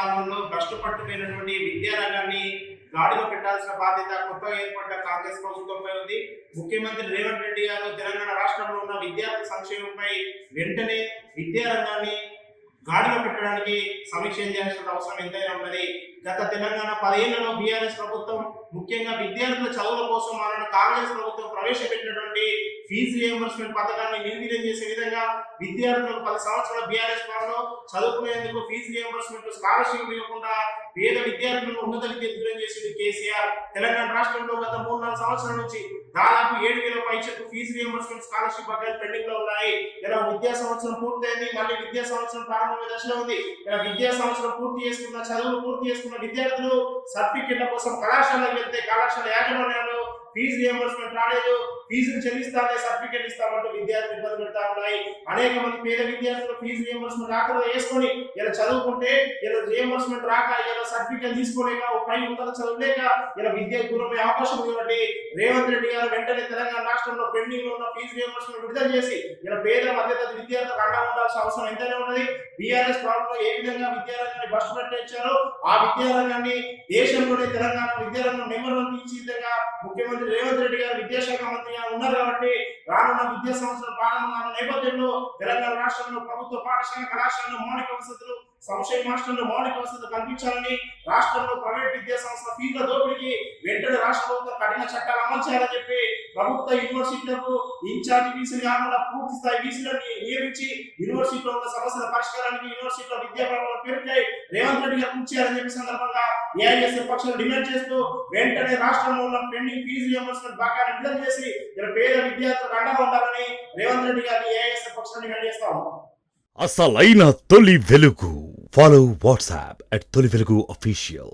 పాలనలో భ్రష్టు పట్టుకుపోయినటువంటి విద్యారంగాన్ని గాడిలో పెట్టాల్సిన బాధ్యత కొత్తగా ఏర్పడ్డ కాంగ్రెస్ ప్రభుత్వంపై ఉంది. ముఖ్యమంత్రి రేవంత్ రెడ్డి గారు తెలంగాణ రాష్ట్రంలో ఉన్న విద్యార్థి సంక్షేమంపై వెంటనే విద్యారంగాన్ని గాడిలో పెట్టడానికి సమీక్ష చేయాల్సిన అవసరం ఎంతైనా ఉన్నది. గత తెలంగాణ 10 ఏళ్లలో బీఆర్ఎస్ ప్రభుత్వం ముఖ్యంగా విద్యార్థుల చదువుల కోసం మన కాంగ్రెస్ ప్రభుత్వం ప్రవేశపెట్టినటువంటి ఫీజు రియంబర్స్మెంట్ పథకాన్ని నిర్వీర్యం చేసే విధంగా విద్యార్థులకు 10 సంవత్సరాల బీఆర్ఎస్ పాలనలో చదువుకునేందుకు ఫీజు రియంబర్స్మెంట్ స్కాలర్షిప్ ఇవ్వకుండా పేద విద్యార్థులను ఉన్నత విద్య దూరం చేసింది కేసీఆర్. తెలంగాణ రాష్ట్రంలో గత 3-4 సంవత్సరాల నుంచి దాదాపు 7,000 పైచలకు ఫీజు రియంబర్స్మెంట్ స్కాలర్షిప్ బకాయిలు పెండింగ్ లో ఉన్నాయి. ఇలా విద్యా సంవత్సరం పూర్తయింది, మళ్ళీ విద్యా సంవత్సరం ప్రారంభమైన దశలో ఉంది. ఇలా విద్యా సంవత్సరం పూర్తి చేసుకున్న చదువులు పూర్తి చేసుకున్న విద్యార్థులు సర్టిఫికెట్ల కోసం కళాశాలకు వెళ్తే కళాశాల యాజమాన్యాలు ఫీజు రియంబర్స్మెంట్ రాలేదు, ఫీజులు చెల్లిస్తానే సర్టిఫికెట్ ఇస్తామంటూ విద్యార్థులు ఇబ్బంది పెడతా ఉన్నాయి. అనేక మంది పేద విద్యార్థులు ఫీజు రియంబర్స్మెంట్ రాకుండా వేసుకొని ఇలా చదువుకుంటే ఇలా రియంబర్స్మెంట్ రాక ఇలా సర్టిఫికెట్ తీసుకోలేక పై ఉన్నత చదువులేక ఇలా విద్య దూరమే అవకాశం ఉంది. కాబట్టి రేవంత్ రెడ్డి గారు వెంటనే తెలంగాణ రాష్ట్రంలో పెండింగ్ లో ఉన్న ఫీజు రియంబర్స్మెంట్ విడుదల చేసి ఇలా పేద మధ్యతరగతి విద్యార్థులకు అండగా ఉండాల్సిన అవసరం ఎంతైనా ఉన్నది. బీఆర్ఎస్ ప్రభుత్వం ఏ విధంగా విద్యారంగాన్ని భ్రష్టు పట్టించారో ఆ విద్యారంగాన్ని దేశంలోనే తెలంగాణ విద్యారంగం నెంబర్ 1 తీర్చి విధంగా ముఖ్యమంత్రి రేవంత్ రెడ్డి గారు విద్యాశాఖ మంత్రిగా ఉన్నారు. కాబట్టి రానున్న విద్యా సంవత్సరం ప్రారంభమైన నేపథ్యంలో తెలంగాణ రాష్ట్రంలో ప్రభుత్వ పాఠశాల కళాశాలలో మౌలిక వసతులు, సంక్షేమ మాస్టర్లు మౌలిక వసతులు కల్పించాలని, రాష్ట్రంలో ప్రైవేట్ విద్యా సంస్థల ఫీజుల దోపిడీకి వెంటనే రాష్ట్ర ప్రభుత్వం కఠిన చట్టాలు అమలు చేయాలని చెప్పి ప్రభుత్వ యూనివర్సిటీలకు ఇన్ఛార్జి వీసీలు కాకుండా పూర్తి స్థాయి వీసీలను నియమించి యూనివర్సిటీలో ఉన్న సమస్యల పరిష్కారానికి యూనివర్సిటీలో విద్యా ప్రమాణాల పేరుపై రేవంత్ రెడ్డి గారు కృషి చేయాలని చెప్పి సందర్భంగా ఏఐఎస్ఎఫ్ పక్షాలు డిమాండ్ చేస్తూ వెంటనే రాష్ట్రంలో ఉన్న పెండింగ్ ఫీజు రియంబర్స్మెంట్ బకాయిలు విడుదల చేసి ఇలా పేద విద్యార్థులకు అండగా ఉండాలని రేవంత్ రెడ్డి గారిని ఏఐఎస్ఎఫ్ పక్షాలు డిమాండ్ చేస్తాం. అసలైన తొలి వెలుగు. ఫాలో వాట్సాప్ @తొలి వెలుగు official.